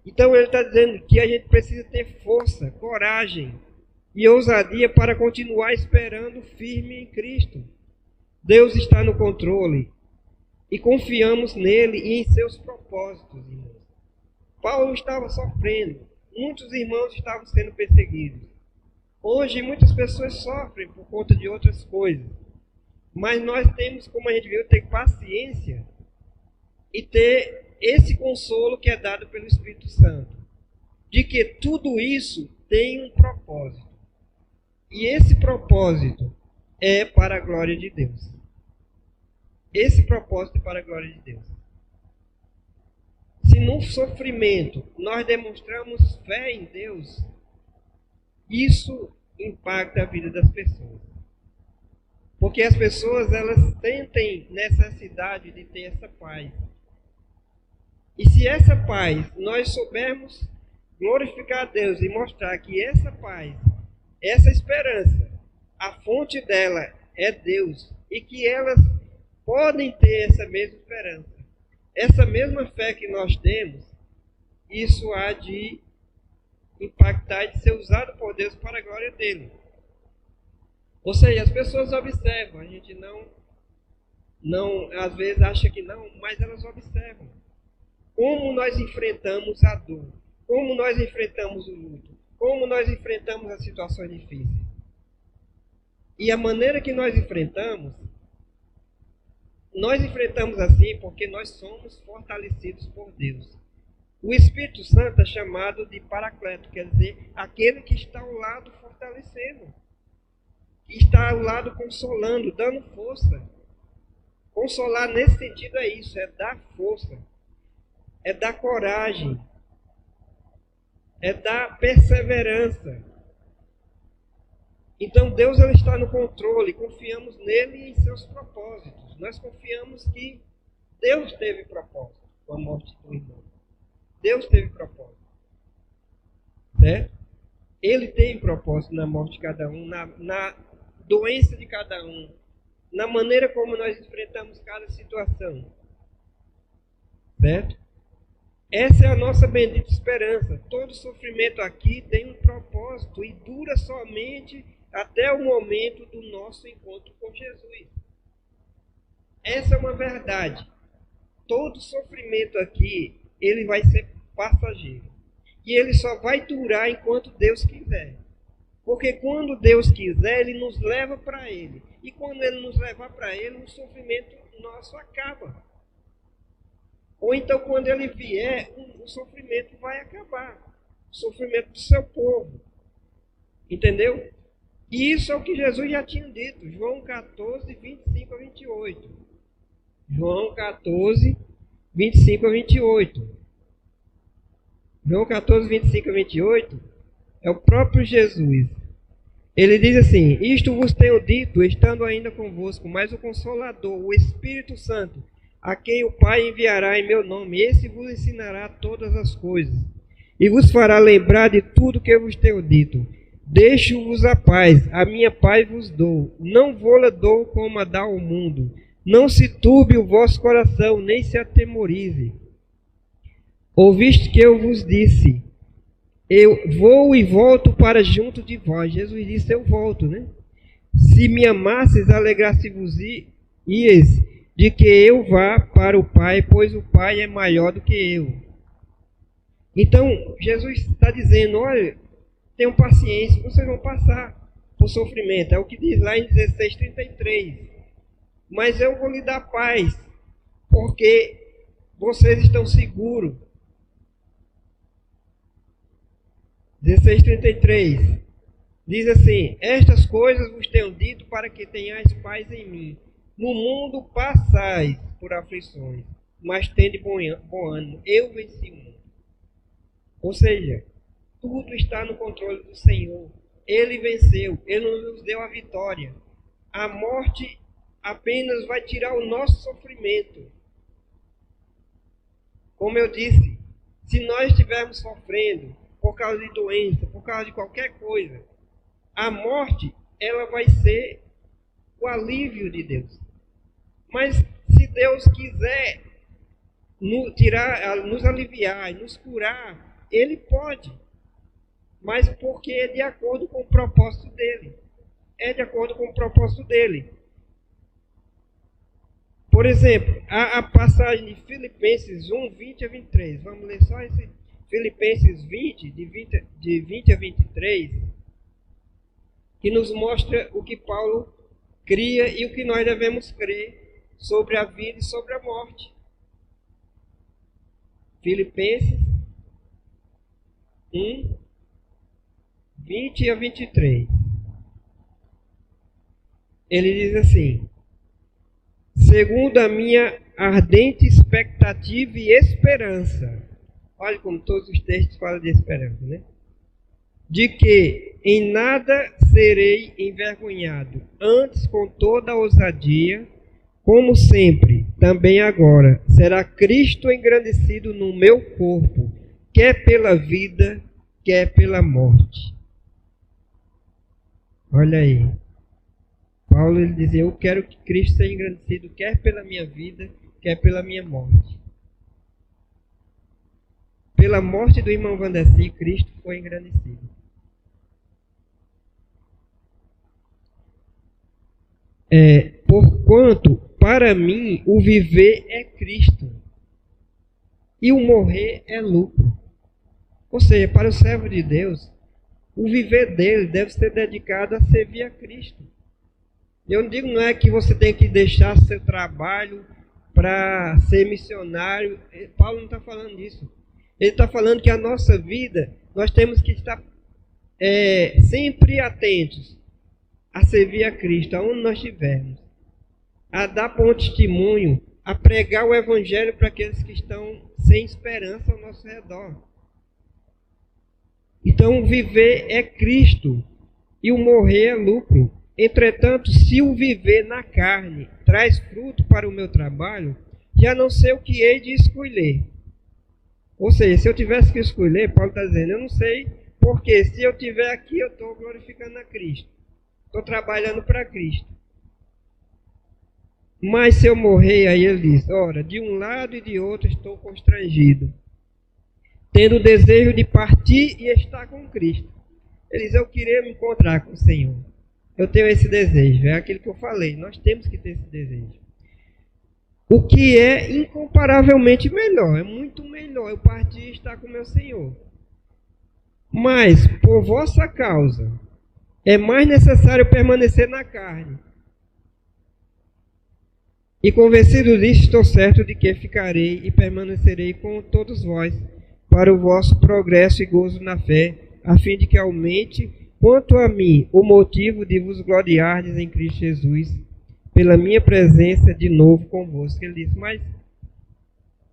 Então ele está dizendo que a gente precisa ter força, coragem e ousadia para continuar esperando firme em Cristo. Deus está no controle e confiamos nele e em seus propósitos, irmãos. Paulo estava sofrendo, muitos irmãos estavam sendo perseguidos. Hoje muitas pessoas sofrem por conta de outras coisas, mas nós temos, como a gente viu, ter paciência e ter esse consolo que é dado pelo Espírito Santo, de que tudo isso tem um propósito, e esse propósito é para a glória de Deus. Esse propósito é para a glória de Deus. Se no sofrimento nós demonstramos fé em Deus, isso impacta a vida das pessoas. Porque as pessoas, elas sentem necessidade de ter essa paz. E se essa paz, nós soubermos glorificar a Deus e mostrar que essa paz, essa esperança, a fonte dela é Deus, e que elas podem ter essa mesma esperança, essa mesma fé que nós temos, isso há de impactar e de ser usado por Deus para a glória dele. Ou seja, as pessoas observam, a gente não às vezes acha que não, mas elas observam como nós enfrentamos a dor, como nós enfrentamos o luto, como nós enfrentamos as situações difíceis. E a maneira que nós enfrentamos assim porque nós somos fortalecidos por Deus. O Espírito Santo é chamado de Paracleto, quer dizer, aquele que está ao lado fortalecendo, que está ao lado consolando, dando força. Consolar nesse sentido é isso, é dar força, é dar coragem, é dar perseverança. Então Deus, ele está no controle, confiamos nele e em seus propósitos. Nós confiamos que Deus teve propósito com a morte do irmão. Deus teve propósito, certo? Ele tem propósito na morte de cada um, na doença de cada um, na maneira como nós enfrentamos cada situação, certo? Essa é a nossa bendita esperança. Todo sofrimento aqui tem um propósito e dura somente até o momento do nosso encontro com Jesus. Essa é uma verdade. Todo sofrimento aqui, ele vai ser passageiro. E ele só vai durar enquanto Deus quiser. Porque quando Deus quiser, ele nos leva para ele. E quando ele nos levar para ele, o sofrimento nosso acaba. Ou então, quando ele vier, o sofrimento vai acabar. O sofrimento do seu povo. Entendeu? E isso é o que Jesus já tinha dito. João 14, 25 a 28. João 14, 25 a 28. João 14, 25 a 28 é o próprio Jesus. Ele diz assim: isto vos tenho dito, estando ainda convosco, mas o Consolador, o Espírito Santo, a quem o Pai enviará em meu nome. Esse vos ensinará todas as coisas, e vos fará lembrar de tudo que eu vos tenho dito. Deixo-vos a paz, a minha paz vos dou. Não vou-la dou como a dá o mundo. Não se turbe o vosso coração, nem se atemorize. Ouviste que eu vos disse, eu vou e volto para junto de vós. Jesus disse, eu volto, né? Se me amasses, alegrasse-vos ias de que eu vá para o Pai, pois o Pai é maior do que eu. Então, Jesus está dizendo, olha, tenham paciência, vocês vão passar por sofrimento. É o que diz lá em 16:33. Mas eu vou lhe dar paz, porque vocês estão seguros. 16:33 diz assim, estas coisas vos tenho dito para que tenhais paz em mim. No mundo passais por aflições, mas tende bom ânimo, eu venci o mundo. Ou seja, tudo está no controle do Senhor. Ele venceu, Ele nos deu a vitória. A morte apenas vai tirar o nosso sofrimento. Como eu disse, se nós estivermos sofrendo por causa de doença, por causa de qualquer coisa, a morte, ela vai ser o alívio de Deus. Mas se Deus quiser nos aliviar e nos curar, Ele pode. Mas porque é de acordo com o propósito dEle. É de acordo com o propósito dEle. Por exemplo, a passagem de Filipenses 1:20-23. Vamos ler só esse Filipenses 20, de 20 a 23, que nos mostra o que Paulo cria e o que nós devemos crer sobre a vida e sobre a morte. Filipenses 1, 20 a 23. Ele diz assim, segundo a minha ardente expectativa e esperança. Olha como todos os textos falam de esperança, né? De que em nada serei envergonhado, antes com toda a ousadia, como sempre, também agora, será Cristo engrandecido no meu corpo, quer pela vida, quer pela morte. Olha aí. Paulo ele dizia, eu quero que Cristo seja engrandecido, quer pela minha vida, quer pela minha morte. Pela morte do irmão Vandeci, Cristo foi engrandecido. Porquanto, para mim, o viver é Cristo, e o morrer é lucro. Ou seja, para o servo de Deus, o viver dele deve ser dedicado a servir a Cristo. Eu não digo não é que você tem que deixar seu trabalho para ser missionário. Paulo não está falando disso. Ele está falando que a nossa vida, nós temos que estar sempre atentos a servir a Cristo, aonde nós estivermos. A dar bom testemunho, a pregar o Evangelho para aqueles que estão sem esperança ao nosso redor. Então, viver é Cristo e o morrer é lucro. Entretanto, se o viver na carne traz fruto para o meu trabalho, já não sei o que hei de escolher. Ou seja, se eu tivesse que escolher, Paulo está dizendo, eu não sei, porque se eu estiver aqui, eu estou glorificando a Cristo. Estou trabalhando para Cristo. Mas se eu morrer, aí ele diz, ora, de um lado e de outro estou constrangido, tendo o desejo de partir e estar com Cristo. Ele diz, eu queria me encontrar com o Senhor. Eu tenho esse desejo, é aquilo que eu falei, nós temos que ter esse desejo. O que é incomparavelmente melhor, é muito melhor eu partir e estar com o meu Senhor. Mas, por vossa causa, é mais necessário permanecer na carne. E convencido disso, estou certo de que ficarei e permanecerei com todos vós, para o vosso progresso e gozo na fé, a fim de que aumente, quanto a mim, o motivo de vos gloriardes em Cristo Jesus, pela minha presença de novo convosco. Ele disse, mas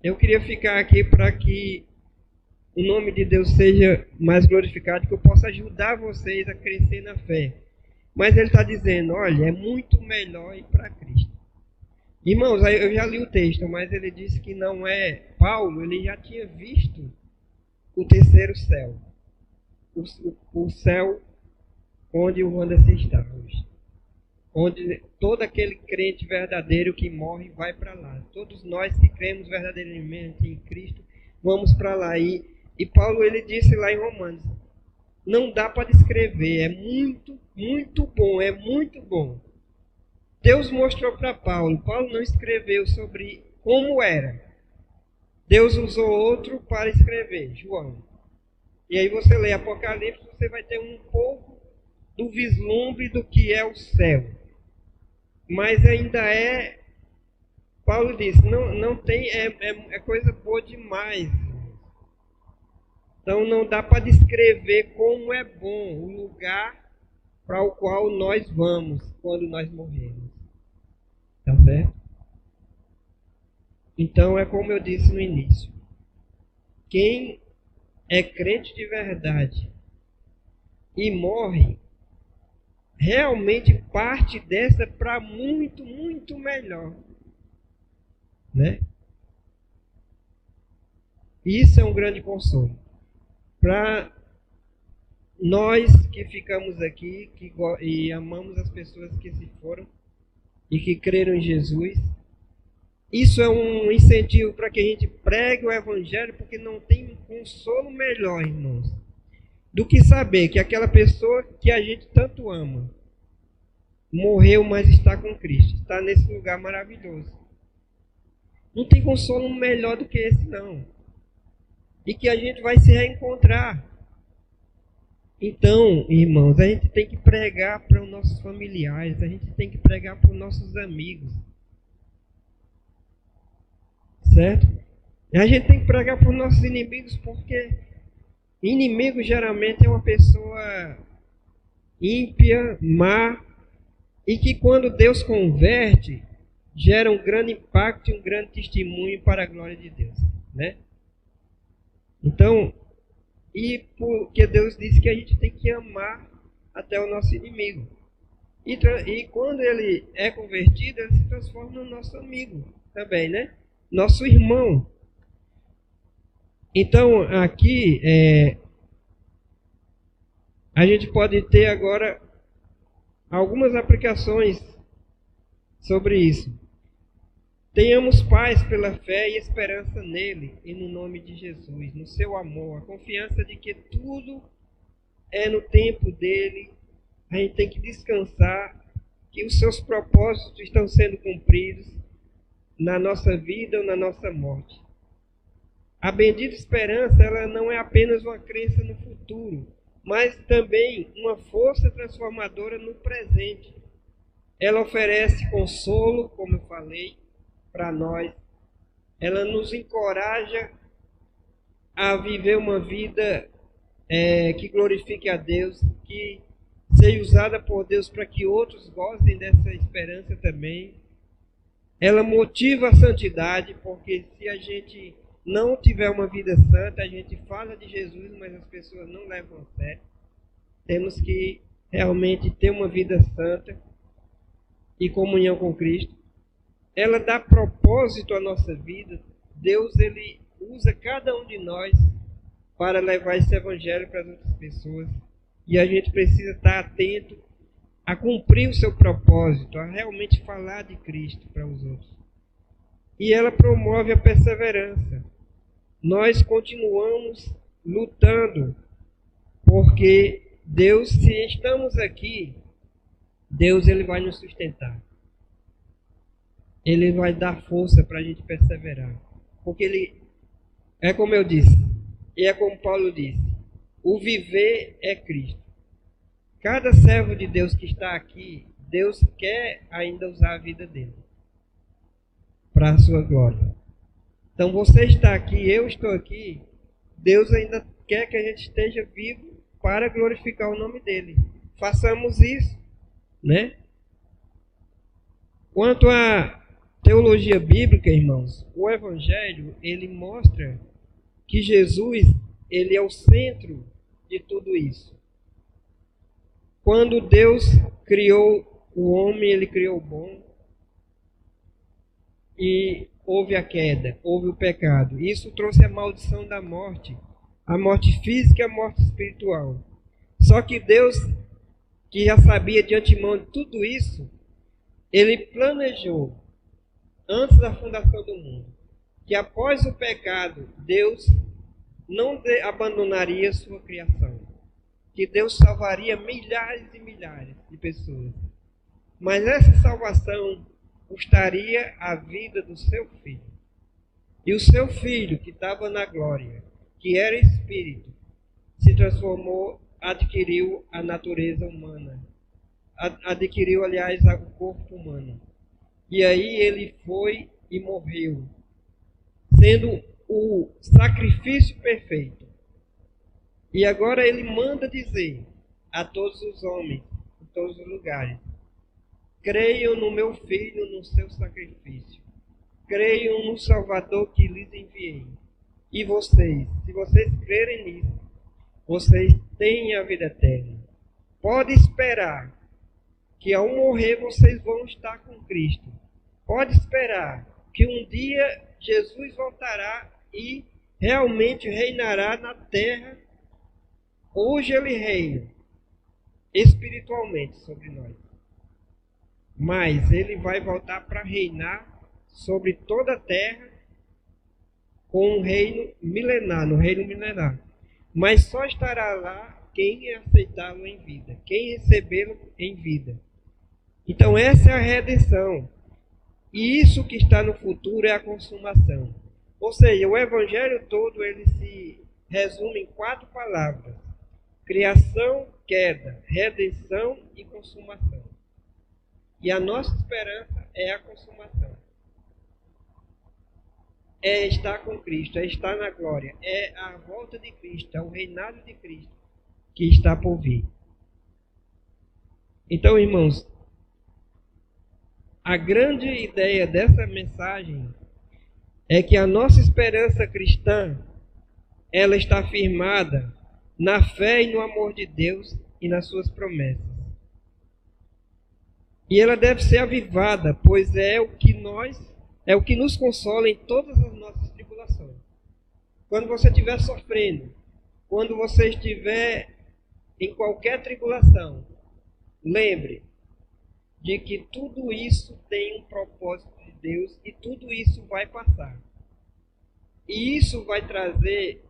eu queria ficar aqui para que o nome de Deus seja mais glorificado, que eu possa ajudar vocês a crescer na fé. Mas ele está dizendo, olha, é muito melhor ir para Cristo. Irmãos, aí eu já li o texto, mas ele disse que não é Paulo, ele já tinha visto o terceiro céu. O céu onde o Wanda está hoje. Onde todo aquele crente verdadeiro que morre vai para lá. Todos nós que cremos verdadeiramente em Cristo, vamos para lá. E Paulo, ele disse lá em Romanos, não dá para descrever, é muito, muito bom, é muito bom. Deus mostrou para Paulo, Paulo não escreveu sobre como era. Deus usou outro para escrever, João. E aí você lê Apocalipse, você vai ter um pouco do vislumbre do que é o céu. Mas ainda é, Paulo disse, não tem, é coisa boa demais. Então não dá para descrever como é bom o lugar para o qual nós vamos quando nós morrermos. Tá certo? Então é como eu disse no início. Quem é crente de verdade e morre, realmente parte dessa para muito, muito melhor. Né? Isso é um grande consolo. Para nós que ficamos aqui e amamos as pessoas que se foram e que creram em Jesus, isso é um incentivo para que a gente pregue o Evangelho, porque não tem consolo melhor, irmãos, do que saber que aquela pessoa que a gente tanto ama morreu, mas está com Cristo, está nesse lugar maravilhoso. Não tem consolo melhor do que esse, não. E que a gente vai se reencontrar. Então, irmãos, a gente tem que pregar para os nossos familiares, a gente tem que pregar para os nossos amigos. Certo? E a gente tem que pregar para os nossos inimigos, porque inimigo geralmente é uma pessoa ímpia, má, e que quando Deus converte, gera um grande impacto e um grande testemunho para a glória de Deus. Né? Então, e porque Deus disse que a gente tem que amar até o nosso inimigo. E quando ele é convertido, ele se transforma no nosso amigo também, né? Nosso irmão. Então, aqui, a gente pode ter agora algumas aplicações sobre isso. Tenhamos paz pela fé e esperança nele e no nome de Jesus, no seu amor, a confiança de que tudo é no tempo dele. A gente tem que descansar que os seus propósitos estão sendo cumpridos na nossa vida ou na nossa morte. A bendita esperança, ela não é apenas uma crença no futuro, mas também uma força transformadora no presente. Ela oferece consolo, como eu falei, para nós. Ela nos encoraja a viver uma vida que glorifique a Deus, que seja usada por Deus para que outros gostem dessa esperança também. Ela motiva a santidade, porque se a gente não tiver uma vida santa, a gente fala de Jesus, mas as pessoas não levam a sério. Temos que realmente ter uma vida santa e comunhão com Cristo. Ela dá propósito à nossa vida. Deus, ele usa cada um de nós para levar esse evangelho para as outras pessoas. E a gente precisa estar atento a cumprir o seu propósito, a realmente falar de Cristo para os outros. E ela promove a perseverança. Nós continuamos lutando, porque Deus, se estamos aqui, Deus, ele vai nos sustentar. Ele vai dar força para a gente perseverar. Porque ele, é como eu disse, e é como Paulo disse, o viver é Cristo. Cada servo de Deus que está aqui, Deus quer ainda usar a vida dele para a sua glória. Então você está aqui, eu estou aqui, Deus ainda quer que a gente esteja vivo para glorificar o nome dele. Façamos isso, né? Quanto à teologia bíblica, irmãos, o Evangelho, ele mostra que Jesus, ele é o centro de tudo isso. Quando Deus criou o homem, ele criou o bom. e houve a queda, houve o pecado. Isso trouxe a maldição da morte, a morte física e a morte espiritual. Só que Deus, que já sabia de antemão de tudo isso, Ele planejou, antes da fundação do mundo, que após o pecado, Deus não abandonaria sua criação. Que Deus salvaria milhares e milhares de pessoas. Mas essa salvação custaria a vida do seu filho. E o seu filho, que estava na glória, que era espírito, se transformou, adquiriu a natureza humana. Adquiriu, aliás, o corpo humano. E aí ele foi e morreu, sendo o sacrifício perfeito. E agora ele manda dizer a todos os homens, em todos os lugares: creiam no meu Filho, no seu sacrifício. Creiam no Salvador que lhes enviei. E vocês, se vocês crerem nisso, vocês têm a vida eterna. Pode esperar que ao morrer vocês vão estar com Cristo. Pode esperar que um dia Jesus voltará e realmente reinará na terra. Hoje ele reina espiritualmente sobre nós. Mas ele vai voltar para reinar sobre toda a terra com um reino milenar, no reino milenar. Mas só estará lá quem aceitá-lo em vida, quem recebê-lo em vida. Então essa é a redenção. E isso que está no futuro é a consumação. Ou seja, o evangelho todo ele se resume em 4 palavras: criação, queda, redenção e consumação. E a nossa esperança é a consumação. É estar com Cristo, é estar na glória, é a volta de Cristo, é o reinado de Cristo que está por vir. Então, irmãos, a grande ideia dessa mensagem é que a nossa esperança cristã, ela está firmada na fé e no amor de Deus e nas suas promessas. E ela deve ser avivada, pois é o que nos consola em todas as nossas tribulações. Quando você estiver sofrendo, quando você estiver em qualquer tribulação, lembre de que tudo isso tem um propósito de Deus e tudo isso vai passar. E isso vai trazer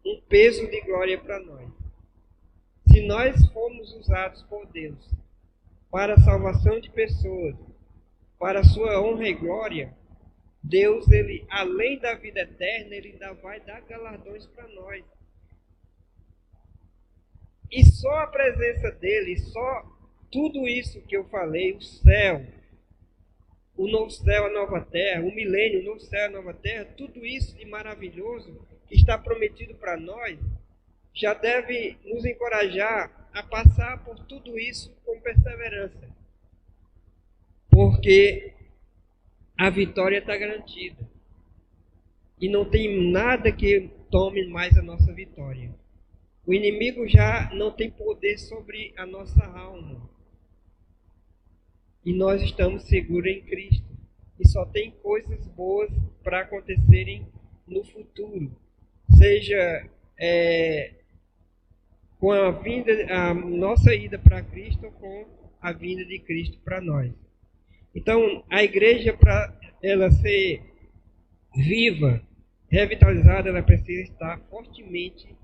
um peso de glória para nós. Se nós formos usados por Deus para a salvação de pessoas, para a sua honra e glória, Deus, ele, além da vida eterna, ele ainda vai dar galardões para nós. E só a presença dele, só tudo isso que eu falei, o céu, o novo céu, a nova terra, o milênio, o novo céu, a nova terra, tudo isso de maravilhoso que está prometido para nós, já deve nos encorajar a passar por tudo isso com perseverança. Porque a vitória está garantida. E não tem nada que tome mais a nossa vitória. O inimigo já não tem poder sobre a nossa alma. E nós estamos seguros em Cristo. E só tem coisas boas para acontecerem no futuro. Seja com a nossa ida para Cristo ou com a vinda de Cristo para nós. Então, a igreja, para ela ser viva, revitalizada, ela precisa estar fortemente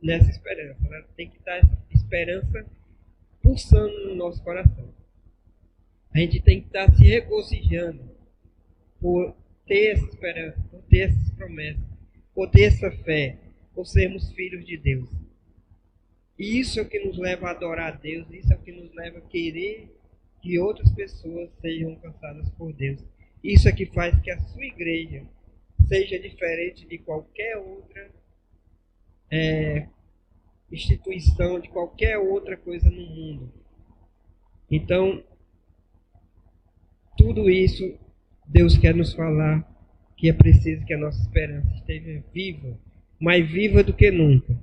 nessa esperança. Ela tem que estar essa esperança pulsando no nosso coração. A gente tem que estar se regozijando por ter essa esperança, por ter essas promessas, por ter essa fé, por sermos filhos de Deus. E isso é o que nos leva a adorar a Deus, isso é o que nos leva a querer que outras pessoas sejam alcançadas por Deus. Isso é que faz que a sua igreja seja diferente de qualquer outra instituição, de qualquer outra coisa no mundo. Então, tudo isso Deus quer nos falar que é preciso que a nossa esperança esteja viva, mais viva do que nunca.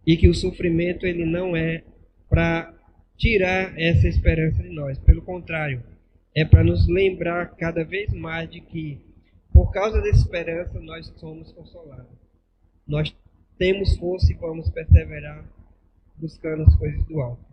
E que o sofrimento ele não é para tirar essa esperança de nós. Pelo contrário, é para nos lembrar cada vez mais de que, por causa da esperança, nós somos consolados. Nós temos força e vamos perseverar buscando as coisas do alto.